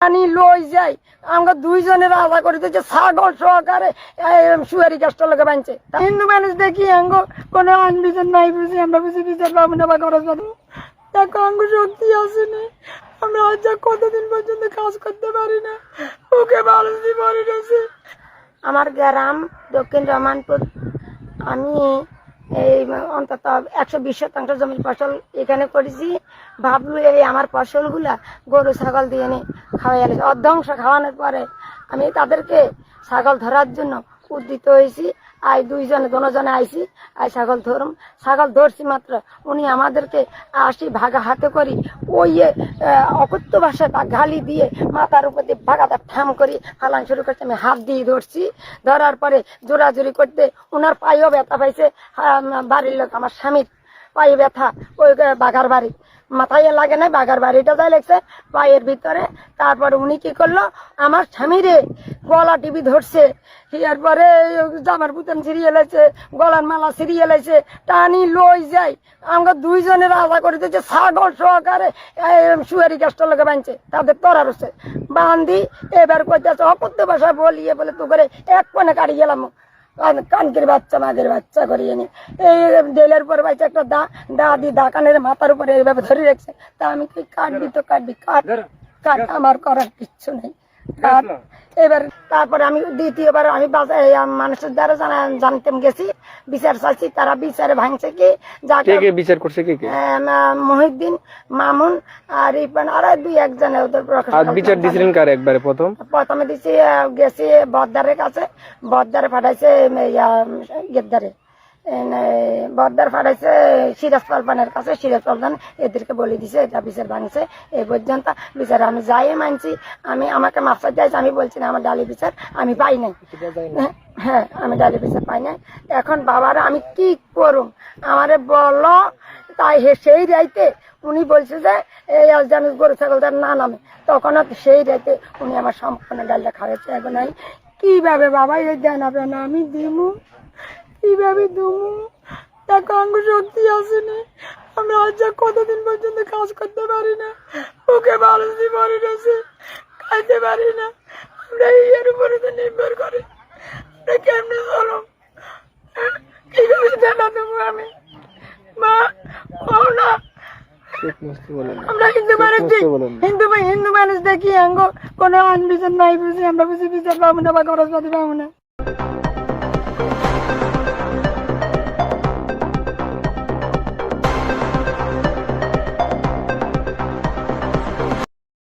পানি লই যাই আমরা দুইজনের আশা করি যে ছাগল সহকারে সুয়ারি গাছটা লোকে বানছে। হিন্দু মানুষ দেখি আঙ্গ কোনো আইন বিচার নাই বুঝি আমরা বুঝি বিচার পাবো না বা খরচ পাবো দেখো আঙ্গ শক্তি আসেনি। আমরা আজ কতদিন পর্যন্ত কাজ করতে পারি না, ওকে মানুষ দিয়ে পারি না। আমার গ্রাম দক্ষিণ রহমানপুর। আমি এই অন্তত 120 শতাংশ জমির ফসল এখানে করেছি। ভাবলু এই আমার ফসলগুলা গরু ছাগল দিয়ে এনে খাওয়াই আলেছে। অর্ধাংশ খাওয়ানোর পরে আমি তাদেরকে ছাগল ধরার জন্য উদ্যত হয়েছি। আই দুজনে আইছি, আই ছাগল ধরছি মাত্র উনি আমাদেরকে 80 ভাগা হাতে করি ওই অকথ্য ভাষায় গালি দিয়ে মাথার উপর দিয়ে ভাগাটা ঠাম করি ফালান শুরু করছে। আমি হাত দিয়ে ধরছি, ধরার পরে জোরাজুরি করতে ওনার পায়েও ব্যথা পাইছে। বাড়ির লোক আমার স্বামীর পায়ে ব্যথা, ওই বাঘার বাড়ি মাথায় লাগে না, বাঘার বাড়িটা যাই লাগছে পায়ের ভিতরে। তারপরে উনি কি করলো, আমার স্বামীরে গলা টিপি ধরছে, এরপরে জামার বুতান ছিঁড়িয়ে এলাইছে, গলার মালা ছিঁড়িয়ে এলাইছে, টানি লই যাই আমরা দুইজনের আশা করি যে ছাগল সহকারে সুয়ারি গাছটা লোকে বানছে তাদের তরার হচ্ছে বান্ধি। এবার করতেছে অকথ্য ভাষায় বলিয়ে বলে তো করে এক কোণে কাটি গেলাম কানকির বাচ্চা মাগের বাচ্চা করিয়ে নি। এই ডেলের পর বাইছে একটা দা দি দা কানের মাথার উপরে এইভাবে ধরে রাখছে। তা আমি কি কাটবি তো কাটবি, কাট আমার করার কিচ্ছু নেই। এবার তারপরে আমি দ্বিতীয়বার আমি মানুষের দ্বারা জানতে গেছি, বিচার চাইছি। তারা বিচারে ভাঙছে কি যাকে বিচার করছে কি মহিউদ্দিন, মামুন আর ইরফান আর দুই একজনে ওদের বিচার দিয়েছিলেন। কার একবারে প্রথমে দিছি গেছি বদ্দারের কাছে, বদ্দারে পাঠাইছে গেদ্দারে, বদ্দার পাঠাইছে সিরাজ পালপানের কাছে, সিরাজ পালপান এদেরকে বলে দিছে এটা বিচার ভাঙছে। এই পর্যন্ত বিচার আমি যাই মানছি। আমাকে মাফ চাইতে আছে, আমি বলছি না আমার ডালি বিচার আমি পাই নাই। হ্যাঁ আমি ডালি বিচার পাই নাই। এখন বাবারা আমি কি করুম আমারে বলো। তাই সেই রাইতে উনি বলছে যে এই যেন গরু ছাগলটার না নামে, তখন সেই রাইতে উনি আমার সম্পূর্ণ ডালটা খাওয়াচ্ছে। এখন আমি কিভাবে বাবা এই দেন হবে না আমি দিমু, কিভাবে দুমু দেখো আঙ্গ শক্তি আসেনি। আমরা আজ কতদিন পর্যন্ত কাজ করতে পারি না, ওকে মানুষ দিয়ে পারি না, খাইতে পারি না। আমরা এর উপরে তো নির্ভর করি। আমরা কেমনে চলো, কিভাবে জানা দেবো আমি মা না। আমরা হিন্দু মানুষ দেখি আঙ্গ কোনো আইন বিচার নাই বুঝি আমরা বুঝি বিচার পাবো না বা খরচ পাতি পাবো না।